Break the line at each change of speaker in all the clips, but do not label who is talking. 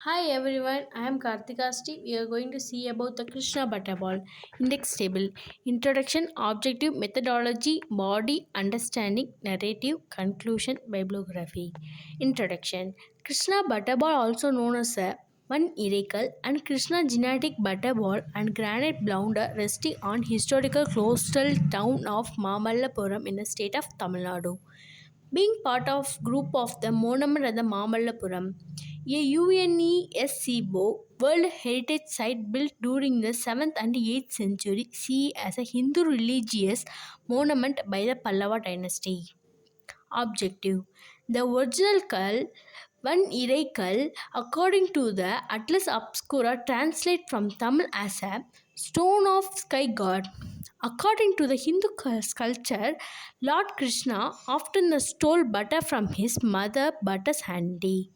Hi everyone, I am Karthika Sti. We are going to see about the Krishna butterball index table. Introduction, objective, methodology, body, understanding, narrative, conclusion, bibliography. Introduction. Krishna butterball, also known as a one iracle and Krishna genetic butterball and granite blounder resting on historical coastal town of Mamallapuram in the state of Tamil Nadu being part of group of the monument at the Mamallapuram, a UNESCO World Heritage Site built during the 7th and 8th century CE as a Hindu religious monument by the Pallava dynasty. Objective. The original Kal, one Iraikal, according to the Atlas Obscura, translate from Tamil as a stone of sky god. According to the Hindu sculpture, Lord Krishna often stole butter from his mother Butter's handy.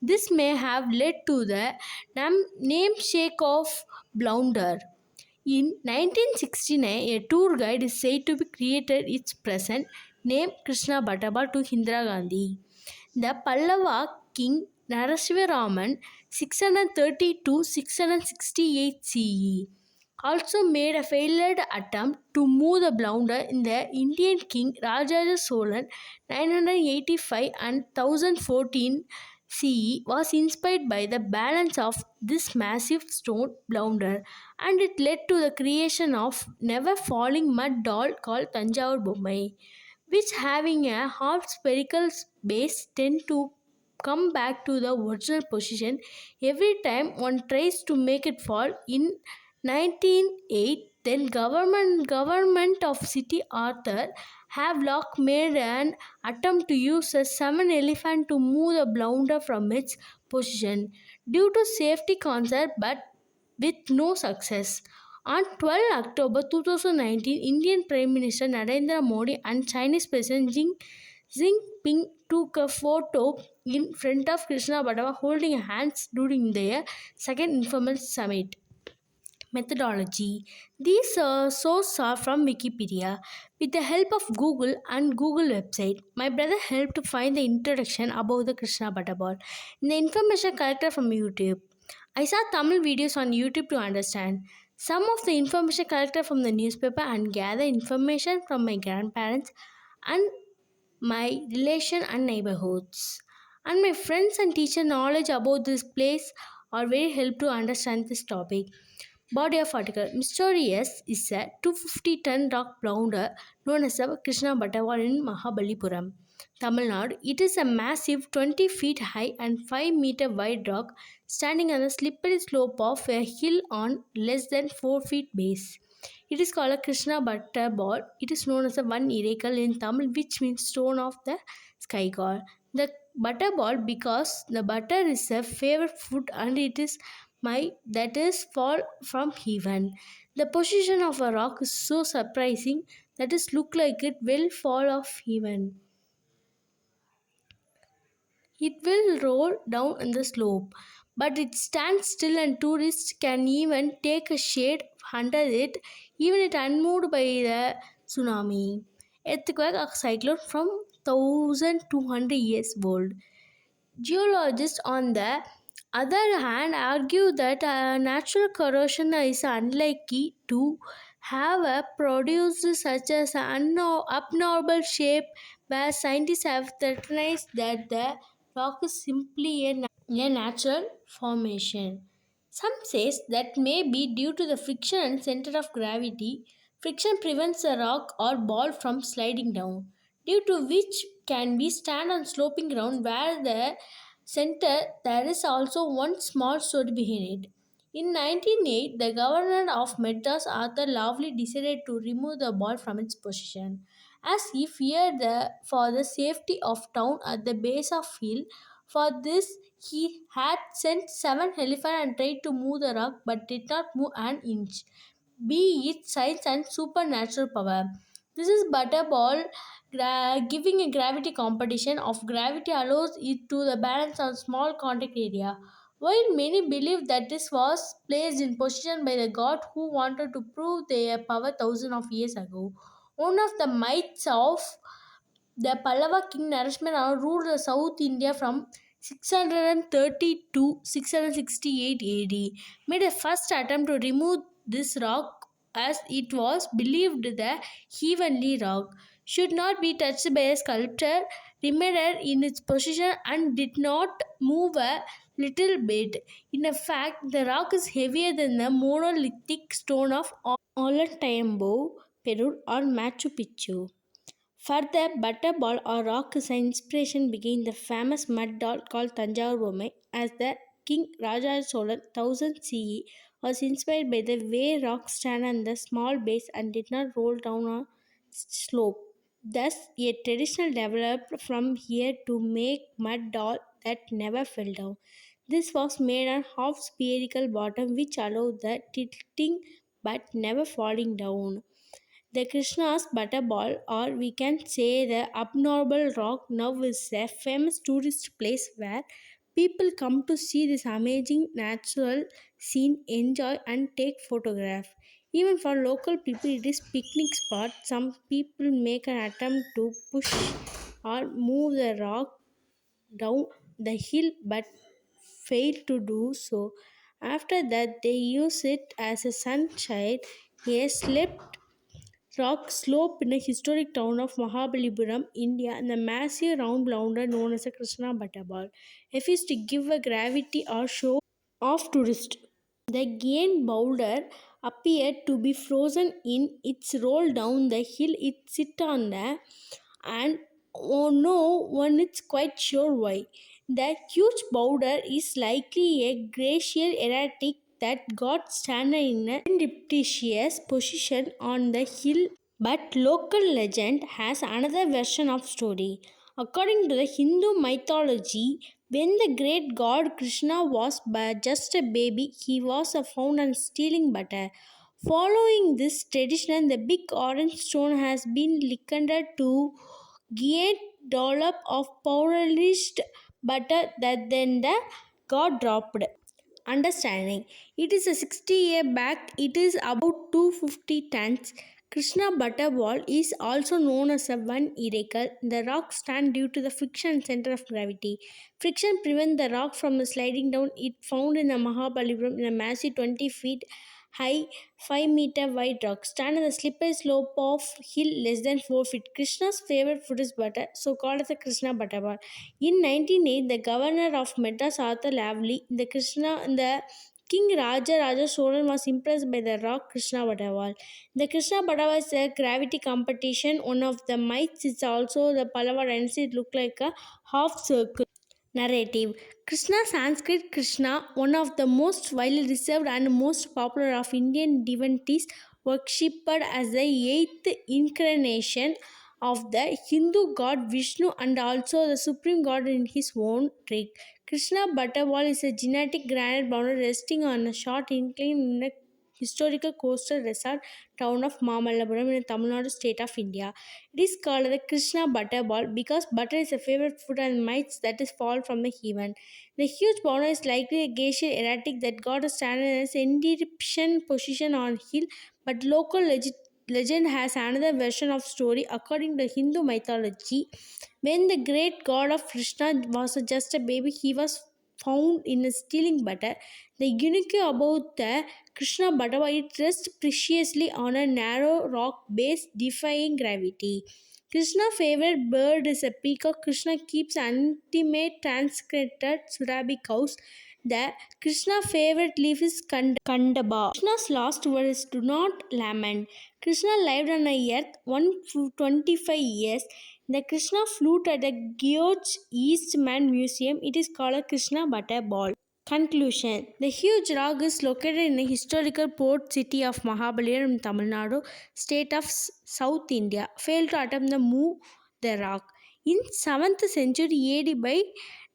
This may have led to the namesake of Blounder. In 1969, a tour guide is said to be created its present name Krishna Bhattabal to Indira Gandhi. The Pallava king Narasimharaman 630 to 668 CE also made a failed attempt to move the blounder in the Indian king Rajaja Solan 985 and 1014 CE was inspired by the balance of this massive stone blounder and it led to the creation of never falling mud doll called Tanjavur Bommai which having a half spherical base tend to come back to the original position every time one tries to make it fall. In 1908, then government of city Arthur Havelock made an attempt to use a seven elephant to move the blounder from its position due to safety concerns but with no success. On 12 October 2019, Indian Prime Minister Narendra Modi and Chinese President Xi Jinping took a photo in front of Krishna Bhattava holding hands during their second informal summit. Methodology. These sources are from Wikipedia. With the help of Google and Google website, my brother helped to find the introduction about the Krishna Butterball. The information collected from YouTube. I saw Tamil videos on YouTube to understand. Some of the information collected from the newspaper and gather information from my grandparents and my relation and neighborhoods. And my friends and teacher knowledge about this place are very help to understand this topic. Body of article. Mysterious is a 250-ton rock bounder known as the Krishna Bhattawal in Mahabalipuram, Tamil Nadu. It is a massive 20 feet high and 5-meter wide rock standing on the slippery slope of a hill on less than 4 feet base. It is called a Krishna Butterball. It is known as a one irakal in Tamil, which means stone of the sky god. The butterball because the butter is a favorite food and it is my that is fall from heaven. The position of a rock is so surprising that it look like it will fall off heaven. It will roll down on the slope, but it stands still and tourists can even take a shade under it, even it unmoved by the tsunami. Earthquake or cyclone from 1200 years old. Geologists, on the other hand, argue that natural corrosion is unlikely to have produced such as an abnormal shape where scientists have theorized that the rock is simply a natural formation. Some says that may be due to the friction and center of gravity. Friction prevents a rock or ball from sliding down, due to which can be stand on sloping ground where the center there is also one small story behind it. In 1908, the governor of Madras, Arthur Lovely, decided to remove the ball from its position, as he feared for the safety of town at the base of hill. For this, he had sent 7 elephants and tried to move the rock, but did not move an inch. Be it science and supernatural power. This is Butterball giving a gravity competition of gravity allows it to the balance on small contact area. While many believe that this was placed in position by the god who wanted to prove their power thousands of years ago, one of the myths of the Pallava king Narasimha ruled the South India from 630 to 668 AD, made a first attempt to remove this rock as it was believed the heavenly rock should not be touched by a sculptor, remained in its position and did not move a little bit. In fact, the rock is heavier than the monolithic stone of Ollantaytambo, Peru or Machu Picchu. Further, butterball or rock is an inspiration behind the famous mud doll called Tanjavur Bommai, as the King Raja Cholan 1000 CE was inspired by the way rocks stand on the small base and did not roll down a slope. Thus, a traditional developed from here to make mud doll that never fell down. This was made on half spherical bottom which allowed the tilting but never falling down. The Krishna's butterball, or we can say the abnormal rock, now is a famous tourist place where people come to see this amazing natural scene, enjoy and take photographs. Even for local people, it is picnic spot. Some people make an attempt to push or move the rock down the hill, but fail to do so. After that, they use it as a sunshade, a slip rock slope in the historic town of Mahabalipuram, India, and the massive round boulder known as a Krishna Butterball, refused to give a gravity or show of tourists. The gain boulder appeared to be frozen in its roll down the hill it sit on the and oh no one is quite sure why. The huge boulder is likely a glacial erratic that got standing in a serendipitous position on the hill, but local legend has another version of story. According to the Hindu mythology, when the great god Krishna was just a baby, he was found on stealing butter. Following this tradition, the big orange stone has been likened to Giant dollop of polished butter that then the god dropped. Understanding. It is a 60-year back. It is about 250 tons. Krishna Butterball is also known as a one iracle. The rock stand due to the friction center of gravity. Friction prevents the rock from sliding down. It found in the Mahabalipuram in a massive 20 feet high, 5-meter wide rock. Stand on the slippery slope of hill less than 4 feet. Krishna's favorite food is butter, so called as the Krishna Butterball. In 1908, the governor of Madras, Arthur Lavely, the King Raja Cholan was impressed by the rock Krishna Butterball. The Krishna Butterball is a gravity competition. One of the myths is also the Pallava dynasty. It looked like a half circle. Narrative. Krishna Sanskrit Krishna, one of the most widely reserved and most popular of Indian divinities, worshipped as the eighth incarnation of the Hindu god Vishnu and also the supreme god in his own right. Krishna Butterball is a genetic granite boundary resting on a short incline in a historical coastal resort town of Mamallapuram in Tamil Nadu state of India. It is called the Krishna Butterball because butter is a favorite food and mites that is fall from the heaven. The huge boulder is likely a glacial erratic that got a standard as eruption position on hill, but local legend has another version of story. According to Hindu mythology, when the great god of Krishna was just a baby, he was found in a stealing butter. The unique about the Krishna butter, it rests preciously on a narrow rock base defying gravity. Krishna's favorite bird is a peacock. Krishna keeps intimate transcripted Surabi cows. The Krishna favorite leaf is Kandaba. Krishna's last word is do not lament. Krishna lived on the earth 125 years. The Krishna flute at the Gyoch Eastman Museum. It is called a Krishna Butterball. Conclusion. The huge rock is located in the historical port city of Mahabalipuram in Tamil Nadu, state of South India. Failed to attempt to move the rock. In 7th century AD by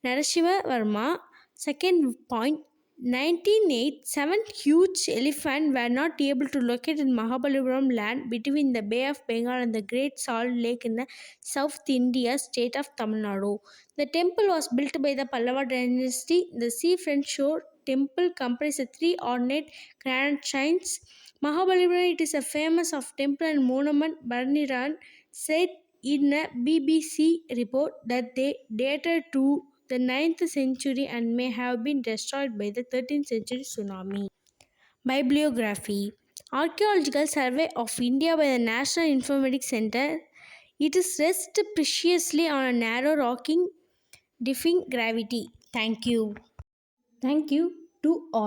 Narasimha Varma, second point, 1908, seven huge elephants were not able to locate in Mahabalipuram land between the Bay of Bengal and the Great Salt Lake in the South India state of Tamil Nadu. The temple was built by the Pallava dynasty. The seafront shore temple comprises three ornate granite shrines. Mahabalipuram it is a famous of temple and monument. Barniran said in a BBC report that they dated to the 9th century and may have been destroyed by the 13th century tsunami. Bibliography: Archaeological Survey of India by the National Informatics Center. It is rests preciously on a narrow rocking defying gravity. Thank you. Thank you to all.